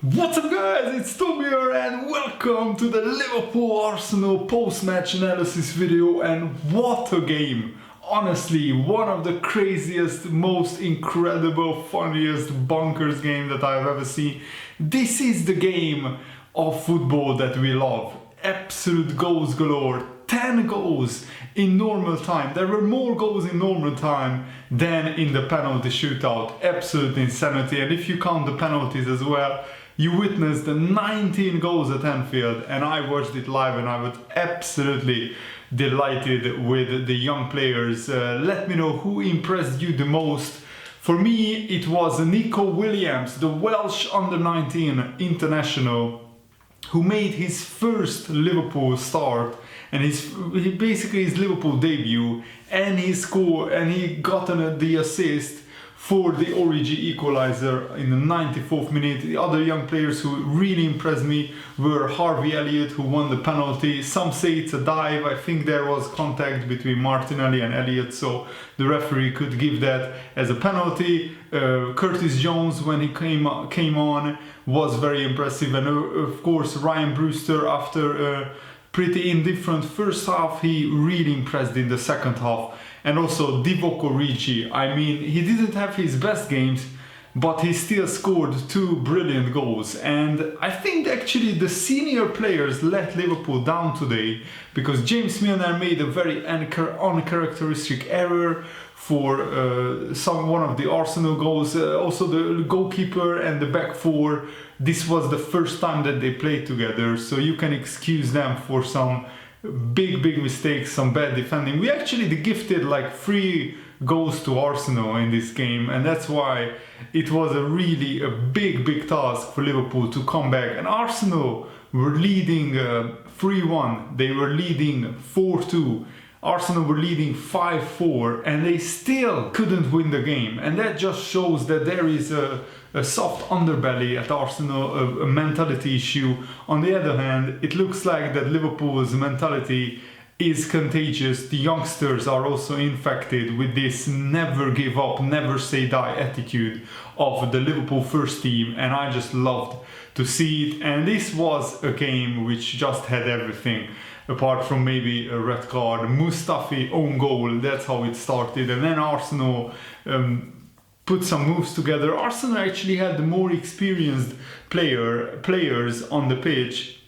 What's up guys, it's Tom here and welcome to the Liverpool-Arsenal post-match analysis video. And what a game! Honestly, one of the craziest, most incredible, funniest bonkers game that I've ever seen. This is the game of football that we love. Absolute goals galore. 10 goals in normal time. There were more goals in normal time than in the penalty shootout. Absolute insanity. And if you count the penalties as well, you witnessed the 19 goals at Anfield, and I watched it live and I was absolutely delighted with the young players. Let me know who impressed you the most. For me, it was Nico Williams, the Welsh under-19 international, who made his first Liverpool start and basically his Liverpool debut, and he got the assist for the Origi equalizer in the 94th minute. The other young players who really impressed me were Harvey Elliott, who won the penalty. Some say it's a dive. I think there was contact between Martinelli and Elliott, so the referee could give that as a penalty. Curtis Jones, when he came on, was very impressive. And of course, Ryan Brewster, after a pretty indifferent first half, he really impressed in the second half. And also Divock Origi, I mean, he didn't have his best games, but he still scored 2 brilliant goals. And I think actually the senior players let Liverpool down today, because James Milner made a very uncharacteristic error for one of the Arsenal goals. Also the goalkeeper and the back four, this was the first time that they played together, so you can excuse them for some big mistakes, some bad defending. We actually gifted like 3 goals to Arsenal in this game, and that's why it was a big task for Liverpool to come back. And Arsenal were leading 3-1, they were leading 4-2, Arsenal were leading 5-4, and they still couldn't win the game. And that just shows that there is a soft underbelly at Arsenal, a mentality issue. On the other hand, it looks like that Liverpool's mentality is contagious. The youngsters are also infected with this never give up, never say die attitude of the Liverpool first team, and I just loved to see it. And this was a game which just had everything, apart from maybe a red card. Mustafi own goal, that's how it started. And then Arsenal put some moves together. Arsenal actually had the more experienced players on the pitch.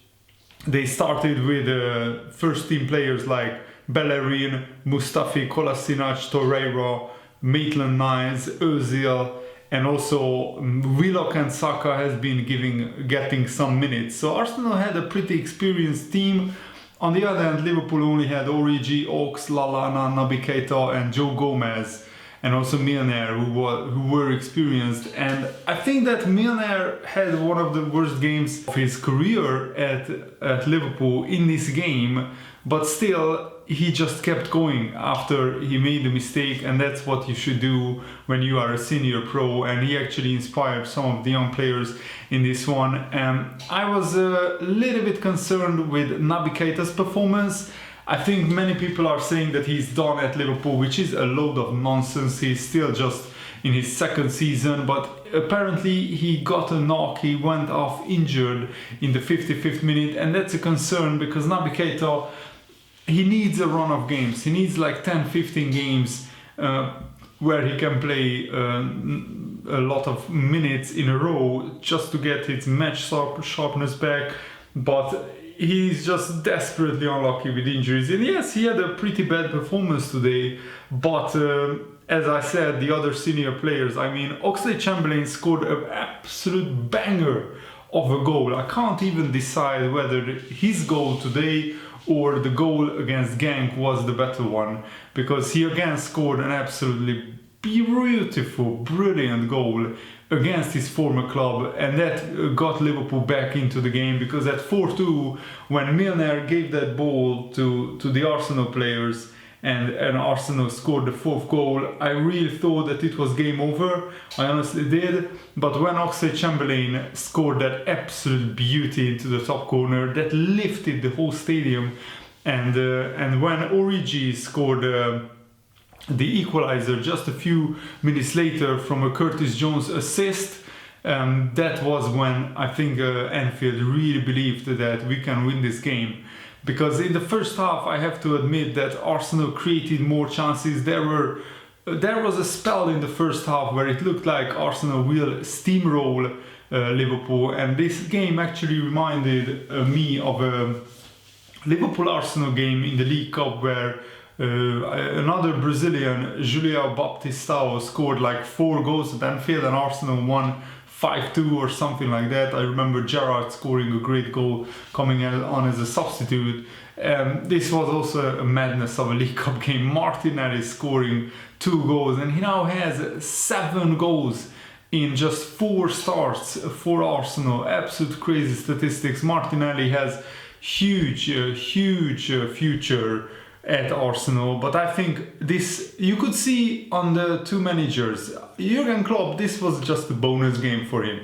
They started with first team players like Bellerin, Mustafi, Kolasinac, Torreira, Maitland-Niles, Özil, and also Willock and Saka has been getting some minutes. So Arsenal had a pretty experienced team. On the other hand, Liverpool only had Origi, Ox, Lallana, Naby Keita and Joe Gomez, and also Milner, who were experienced. And I think that Milner had one of the worst games of his career at Liverpool in this game, but still he just kept going after he made the mistake, and that's what you should do when you are a senior pro. And he actually inspired some of the young players in this one. I was a little bit concerned with Naby Keita's performance. I think many people are saying that he's done at Liverpool, which is a load of nonsense. He's still just in his second season, but apparently he got a knock. He went off injured in the 55th minute, and that's a concern because Naby Keita, he needs a run of games. He needs like 10-15 games where he can play a lot of minutes in a row just to get his match sharpness back. But he's just desperately unlucky with injuries. And yes, he had a pretty bad performance today, but as I said, the other senior players, I mean, Oxlade-Chamberlain scored an absolute banger of a goal. I can't even decide whether his goal today or the goal against Genk was the better one, because he again scored an absolutely beautiful, brilliant goal against his former club, and that got Liverpool back into the game. Because at 4-2, when Milner gave that ball to the Arsenal players and Arsenal scored the 4th goal, I really thought that it was game over. I honestly did. But when Oxlade-Chamberlain scored that absolute beauty into the top corner, that lifted the whole stadium. And when Origi scored the equalizer just a few minutes later from a Curtis Jones assist, That was when I think Anfield really believed that we can win this game. Because in the first half, I have to admit that Arsenal created more chances. There was a spell in the first half where it looked like Arsenal will steamroll Liverpool, and this game actually reminded me of a Liverpool-Arsenal game in the League Cup where another Brazilian, Julião Baptistão, scored like 4 goals at Anfield and Arsenal won 5-2 or something like that. I remember Gerrard scoring a great goal coming on as a substitute. This was also a madness of a League Cup game. Martinelli scoring 2 goals, and he now has 7 goals in just 4 starts for Arsenal. Absolute crazy statistics. Martinelli has huge future at Arsenal, but I think this you could see on the 2 managers. Jurgen Klopp, this was just a bonus game for him.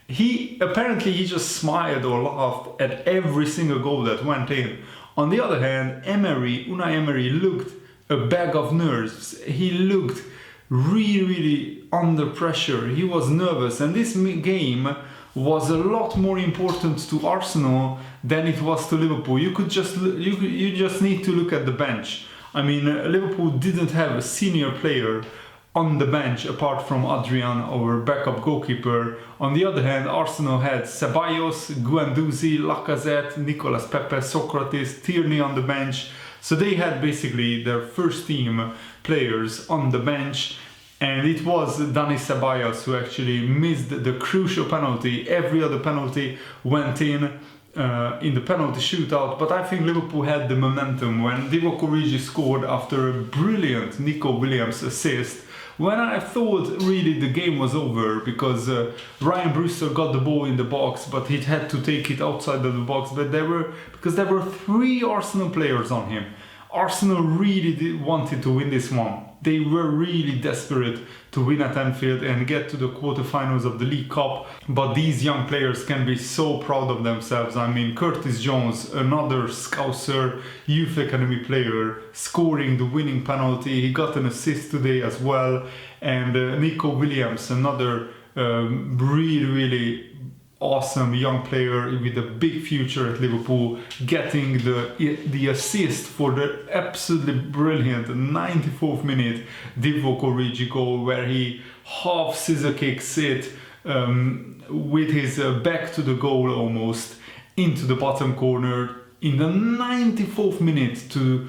He just smiled or laughed at every single goal that went in. On the other hand, Unai Emery looked a bag of nerves. He looked really under pressure. He was nervous, and this game was a lot more important to Arsenal than it was to Liverpool. You just need to look at the bench. I mean, Liverpool didn't have a senior player on the bench apart from Adrian, our backup goalkeeper. On the other hand, Arsenal had Ceballos, Guendouzi, Lacazette, Nicolas Pepe, Socrates, Tierney on the bench. So they had basically their first team players on the bench. And it was Dani Ceballos who actually missed the crucial penalty. Every other penalty went in the penalty shootout. But I think Liverpool had the momentum when Divock Origi scored after a brilliant Nico Williams assist. When I thought really the game was over because Ryan Brewster got the ball in the box, but he had to take it outside of the box. But there were 3 Arsenal players on him. Arsenal really wanted to win this one. They were really desperate to win at Anfield and get to the quarterfinals of the League Cup. But these young players can be so proud of themselves. I mean, Curtis Jones, another Scouser youth academy player, scoring the winning penalty. He got an assist today as well. And Nico Williams, another really awesome young player with a big future at Liverpool, getting the assist for the absolutely brilliant 94th minute Divock Origi goal, where he half scissor kicks it with his back to the goal almost into the bottom corner in the 94th minute to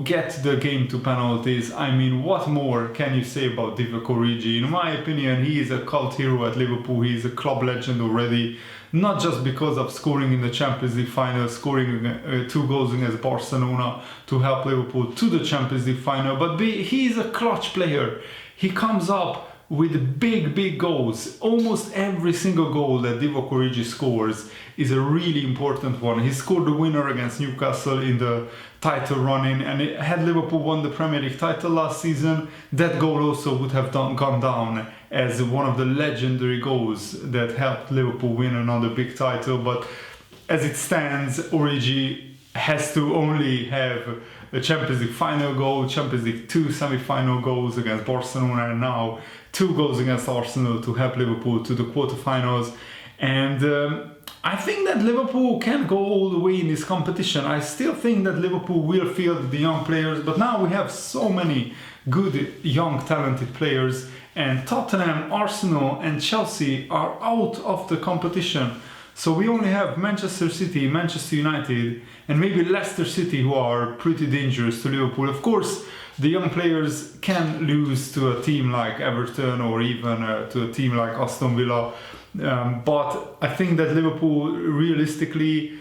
get the game to penalties. I mean, what more can you say about Divock Origi? In my opinion, he is a cult hero at Liverpool. He is a club legend already, not just because of scoring in the Champions League final, scoring 2 goals against Barcelona to help Liverpool to the Champions League final, but he is a clutch player. He comes up with big goals. Almost every single goal that Divock Origi scores is a really important one. He scored the winner against Newcastle in the title run-in, and had Liverpool won the Premier League title last season, that goal also would have gone down as one of the legendary goals that helped Liverpool win another big title. But as it stands, Origi has to only have a Champions League final goal, Champions League 2 semi-final goals against Barcelona, and now 2 goals against Arsenal to help Liverpool to the quarterfinals. And I think that Liverpool can go all the way in this competition. I still think that Liverpool will field the young players, but now we have so many good, young, talented players, and Tottenham, Arsenal and Chelsea are out of the competition. So we only have Manchester City, Manchester United and maybe Leicester City, who are pretty dangerous to Liverpool. Of course, the young players can lose to a team like Everton or even to a team like Aston Villa. But I think that Liverpool realistically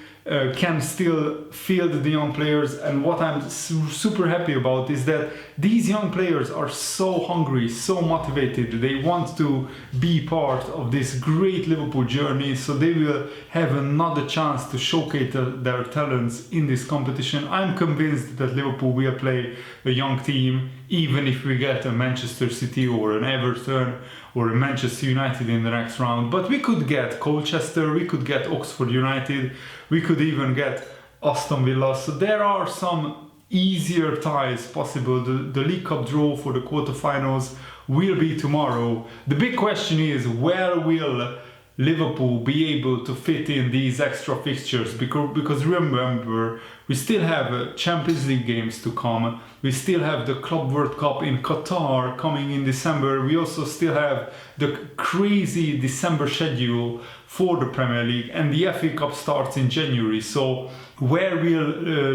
can still field the young players, and what I'm super happy about is that these young players are so hungry, so motivated. They want to be part of this great Liverpool journey, so they will have another chance to showcase their talents in this competition. I'm convinced that Liverpool will play a young team, even if we get a Manchester City or an Everton or a Manchester United in the next round. But we could get Colchester, we could get Oxford United, we could even get Aston Villa. So there are some easier ties possible. The League Cup draw for the quarterfinals will be tomorrow. The big question is, where will Liverpool be able to fit in these extra fixtures? Because remember, we still have Champions League games to come. We still have the Club World Cup in Qatar coming in December. We also still have the crazy December schedule for the Premier League, and the FA Cup starts in January. So where will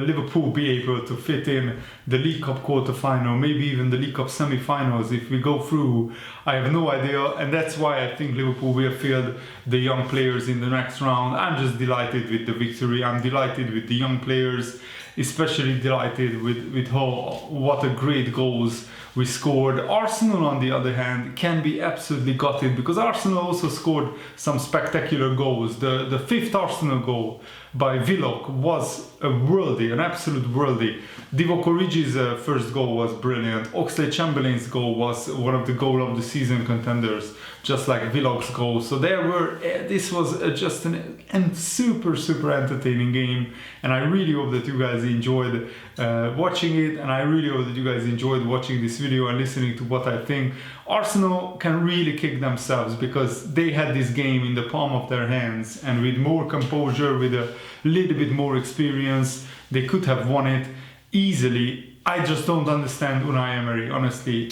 Liverpool be able to fit in the League Cup quarter-final, maybe even the League Cup semi-finals if we go through? I have no idea, and that's why I think Liverpool will field the young players in the next round. I'm just delighted with the victory. I'm delighted with the young players, especially delighted with what a great goals we scored. Arsenal, on the other hand, can be absolutely gutted because Arsenal also scored some spectacular goals. The fifth Arsenal goal by Willock was an absolute worldie. Divock Origi's first goal was brilliant. Oxlade-Chamberlain's goal was one of the goal of the season contenders, just like Willock's goal. So this was just a super entertaining game, and I really hope that you guys enjoyed watching it, and I really hope that you guys enjoyed watching this video and listening to what I think. Arsenal can really kick themselves because they had this game in the palm of their hands, and with more composure, with a little bit more experience, they could have won it easily. I just don't understand Unai Emery, honestly.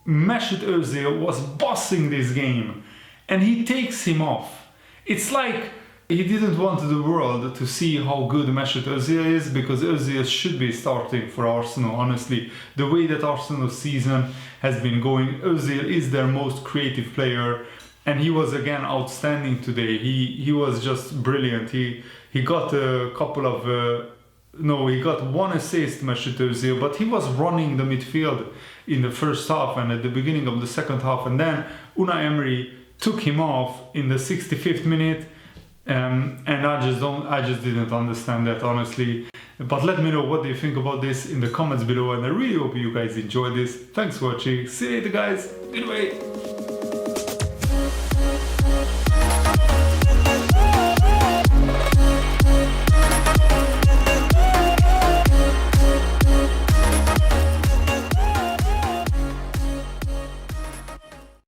Mesut Ozil was bossing this game and he takes him off. It's like he didn't want the world to see how good Mesut Ozil is, because Ozil should be starting for Arsenal, honestly. The way that Arsenal's season has been going, Ozil is their most creative player, and he was again outstanding today. He was just brilliant. He got a couple of he got one assist, Mesut Ozil, but he was running the midfield in the first half and at the beginning of the second half, and then Unai Emery took him off in the 65th minute, and I just didn't understand that, honestly. But let me know what do you think about this in the comments below, and I really hope you guys enjoyed this. Thanks for watching. See you later, guys. Goodbye.